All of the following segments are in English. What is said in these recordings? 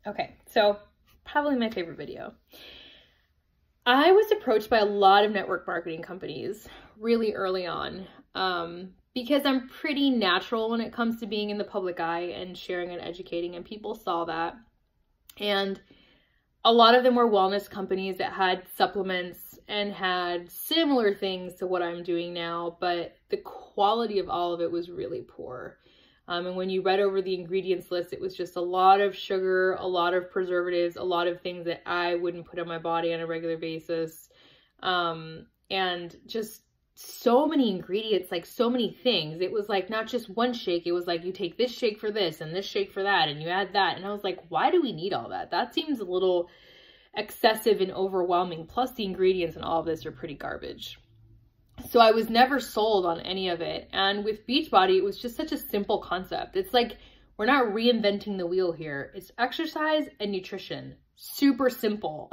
Okay, so probably my favorite video. I was approached by a lot of network marketing companies really early on because I'm pretty natural when it comes to being in the public eye and sharing and educating, and people saw that. And a lot of them were wellness companies that had supplements and had similar things to what I'm doing now, but the quality of all of it was really poor. And when you read over the ingredients list, it was just a lot of sugar, a lot of preservatives, a lot of things that I wouldn't put on my body on a regular basis. And just so many ingredients, like so many things. It was like not just one shake. It was like you take this shake for this and this shake for that, and you add that. And I was like, why do we need all that? That seems a little excessive and overwhelming. Plus the ingredients and all of this are pretty garbage. So I was never sold on any of it. And with Beachbody, it was just such a simple concept. It's like, we're not reinventing the wheel here. It's exercise and nutrition. Super simple.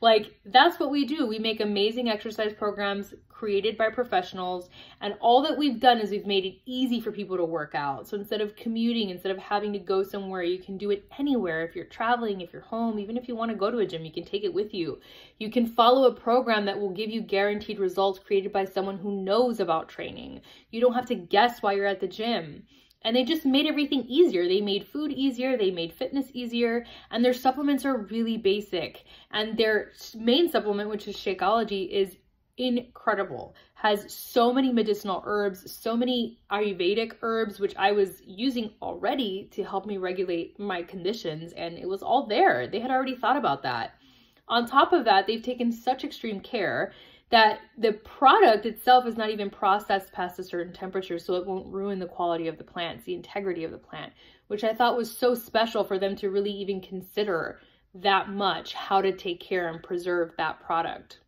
Like, that's what we do. We make amazing exercise programs created by professionals. And all that we've done is we've made it easy for people to work out. So instead of commuting, instead of having to go somewhere, you can do it anywhere. If you're traveling, if you're home, even if you want to go to a gym, you can take it with you. You can follow a program that will give you guaranteed results created by someone who knows about training. You don't have to guess while you're at the gym. And they just made everything easier. They made food easier, they made fitness easier, and their supplements are really basic. And their main supplement, which is Shakeology, is incredible. Has so many medicinal herbs, so many Ayurvedic herbs, which I was using already to help me regulate my conditions, and it was all there. They had already thought about that. On top of that, they've taken such extreme care that the product itself is not even processed past a certain temperature, so it won't ruin the quality of the plants, the integrity of the plant, which I thought was so special for them to really even consider that much how to take care and preserve that product.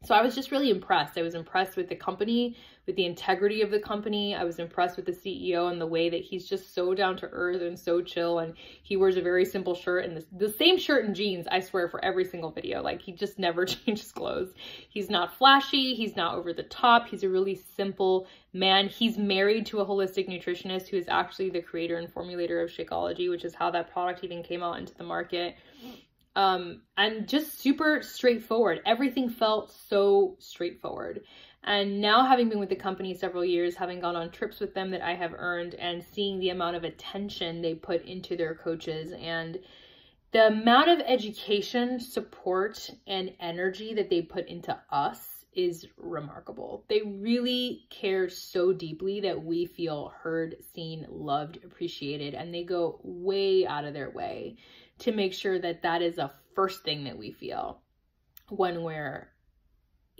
So I was just really impressed. I was impressed with the company, with the integrity of the company. I was impressed with the CEO and the way that he's just so down to earth and so chill. And he wears a very simple shirt and the same shirt and jeans, I swear, for every single video. Like, he just never changes clothes. He's not flashy. He's not over the top. He's a really simple man. He's married to a holistic nutritionist who is actually the creator and formulator of Shakeology, which is how that product even came out into the market. And just super straightforward. Everything felt so straightforward. And now, having been with the company several years, having gone on trips with them that I have earned, and seeing the amount of attention they put into their coaches and the amount of education, support, and energy that they put into us is remarkable. They really care so deeply that we feel heard, seen, loved, appreciated, and they go way out of their way to make sure that that is a first thing that we feel when we're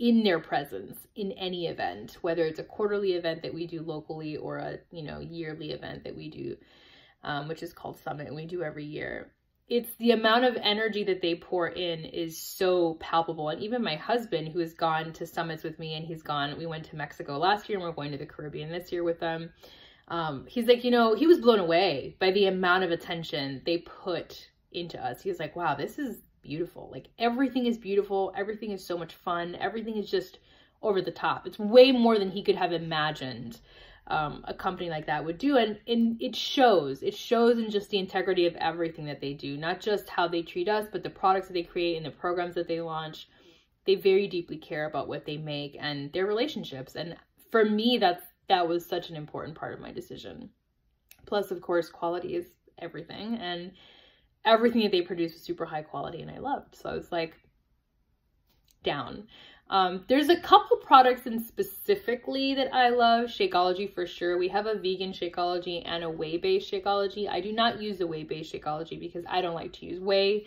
in their presence in any event, whether it's a quarterly event that we do locally or a yearly event that we do, which is called Summit, and we do every year. It's the amount of energy that they pour in is so palpable. And even my husband, who has gone to summits with me, and we went to Mexico last year and we're going to the Caribbean this year with them. He's like, he was blown away by the amount of attention they put into us. He was like, wow, this is beautiful. Like, everything is beautiful. Everything is so much fun. Everything is just over the top. It's way more than he could have imagined a company like that would do. And it shows in just the integrity of everything that they do, not just how they treat us, but the products that they create and the programs that they launch. They very deeply care about what they make and their relationships. And for me, that was such an important part of my decision. Plus, of course, quality is everything. And everything that they produce was super high quality and I loved. So I was like, down. There's a couple products in specifically that I love. Shakeology for sure. We have a vegan Shakeology and a whey-based Shakeology. I do not use a whey-based Shakeology because I don't like to use whey.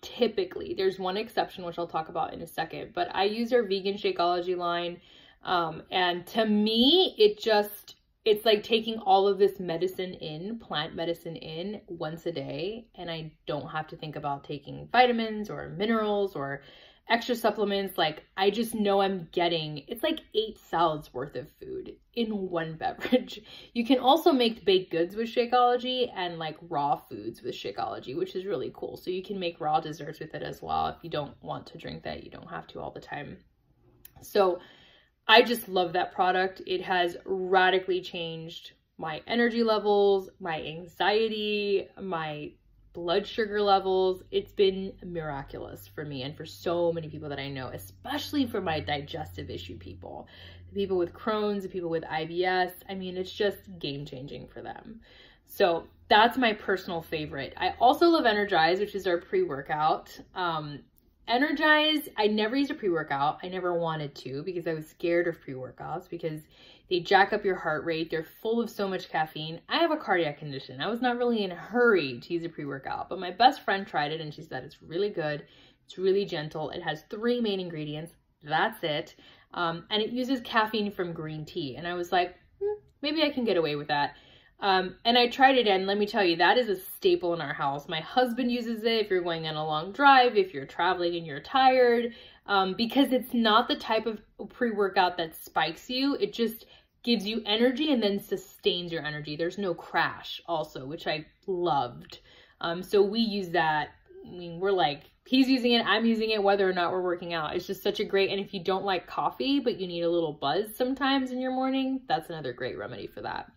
Typically, there's one exception, which I'll talk about in a second, but I use our vegan Shakeology line. And to me, it's like taking all of this plant medicine in once a day, and I don't have to think about taking vitamins or minerals or extra supplements. Like, I just know I'm getting, it's like 8 salads worth of food in one beverage. You can also make baked goods with Shakeology and like raw foods with Shakeology, which is really cool. So you can make raw desserts with it as well. If you don't want to drink that, you don't have to all the time. So I just love that product. It has radically changed my energy levels, my anxiety, my blood sugar levels. It's been miraculous for me and for so many people that I know, especially for my digestive issue people, the people with Crohn's, the people with IBS. I mean, it's just game changing for them. So that's my personal favorite. I also love Energize, which is our pre-workout. Energize, I never used a pre-workout. I never wanted to because I was scared of pre-workouts because they jack up your heart rate. They're full of so much caffeine. I have a cardiac condition. I was not really in a hurry to use a pre-workout, but my best friend tried it and she said it's really good. It's really gentle. It has 3 main ingredients. That's it. And it uses caffeine from green tea. And I was like, maybe I can get away with that. And I tried it, and let me tell you, that is a staple in our house. My husband uses it if you're going on a long drive, if you're traveling and you're tired, because it's not the type of pre-workout that spikes you. It just gives you energy and then sustains your energy. There's no crash also, which I loved. So we use that. I mean, we're like, he's using it, I'm using it, whether or not we're working out. It's just such a great, and if you don't like coffee, but you need a little buzz sometimes in your morning, that's another great remedy for that.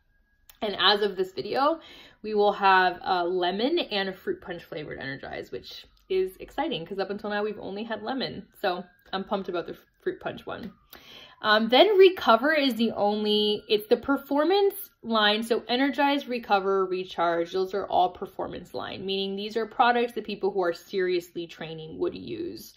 And as of this video, we will have a lemon and a fruit punch flavored Energize, which is exciting because up until now we've only had lemon. So I'm pumped about the fruit punch one. Then Recover is it's the performance line. So Energize, Recover, Recharge, those are all performance line, meaning these are products that people who are seriously training would use.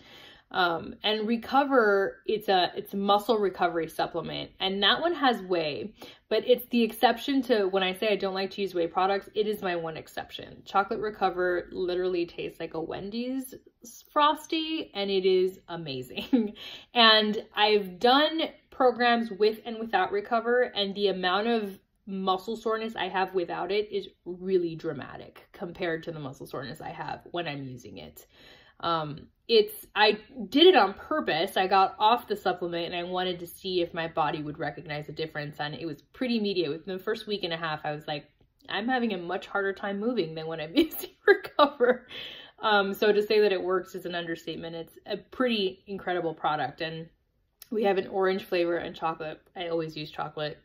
And Recover, it's a muscle recovery supplement, and that one has whey, but it's the exception to when I say I don't like to use whey products. It is my one exception. Chocolate Recover literally tastes like a Wendy's Frosty, and it is amazing. And I've done programs with and without Recover, and the amount of muscle soreness I have without it is really dramatic compared to the muscle soreness I have when I'm using it. I did it on purpose. I got off the supplement and I wanted to see if my body would recognize a difference, and it was pretty immediate. Within the first week and a half, I was like, I'm having a much harder time moving than when I'm using Recover. So to say that it works is an understatement. It's a pretty incredible product, and we have an orange flavor and chocolate. I always use chocolate,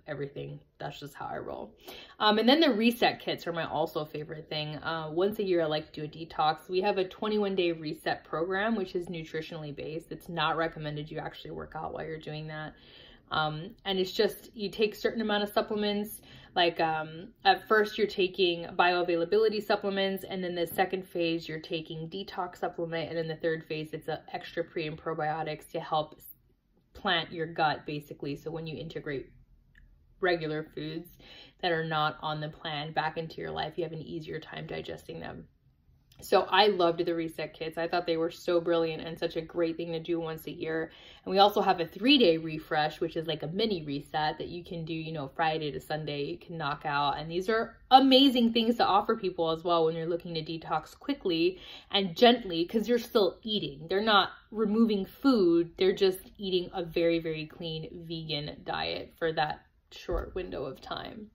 everything. That's just how I roll. And then the reset kits are my also favorite thing. Once a year, I like to do a detox. We have a 21-day reset program, which is nutritionally based. It's not recommended you actually work out while you're doing that. And it's just, you take a certain amount of supplements. Like at first you're taking bioavailability supplements, and then the second phase you're taking detox supplement, and then the third phase it's an extra pre and probiotics to help plant your gut, basically. So when you integrate regular foods that are not on the plan back into your life, you have an easier time digesting them. So I loved the reset kits. I thought they were so brilliant and such a great thing to do once a year. And we also have a 3-day refresh, which is like a mini reset that you can do, you know, Friday to Sunday, you can knock out. And these are amazing things to offer people as well when you're looking to detox quickly and gently, because you're still eating. They're not removing food. They're just eating a very, very clean vegan diet for that short window of time.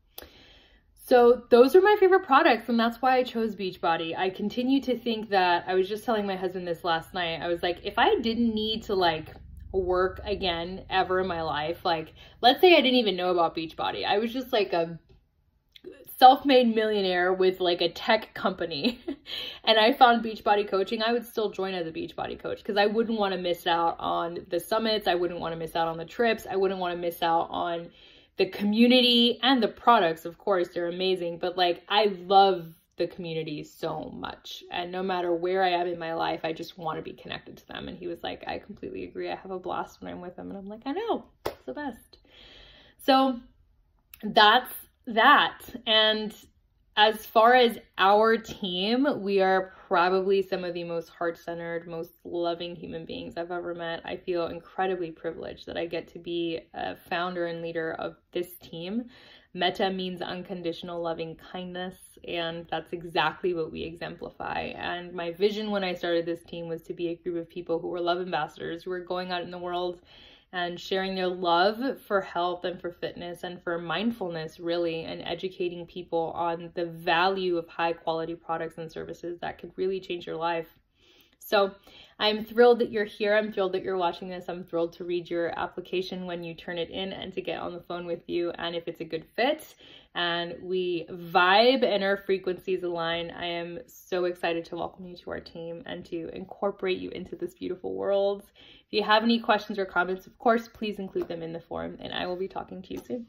So those are my favorite products, and that's why I chose Beachbody. I continue to think that, I was just telling my husband this last night, I was like, if I didn't need to like work again ever in my life, like let's say I didn't even know about Beachbody. I was just like a self-made millionaire with like a tech company and I found Beachbody coaching, I would still join as a Beachbody coach because I wouldn't want to miss out on the summits. I wouldn't want to miss out on the trips. I wouldn't want to miss out on the community and the products. Of course, they're amazing, but like I love the community so much, and no matter where I am in my life, I just want to be connected to them. And he was like, I completely agree. I have a blast when I'm with them. And I'm like, I know, it's the best. So that's that. And as far as our team, we are probably some of the most heart-centered, most loving human beings I've ever met. I feel incredibly privileged that I get to be a founder and leader of this team. Metta means unconditional loving kindness, and that's exactly what we exemplify. And my vision when I started this team was to be a group of people who were love ambassadors, who were going out in the world and sharing their love for health and for fitness and for mindfulness, really, and educating people on the value of high quality products and services that could really change your life. So I'm thrilled that you're here. I'm thrilled that you're watching this. I'm thrilled to read your application when you turn it in and to get on the phone with you. And if it's a good fit and we vibe and our frequencies align, I am so excited to welcome you to our team and to incorporate you into this beautiful world. If you have any questions or comments, of course, please include them in the form, and I will be talking to you soon.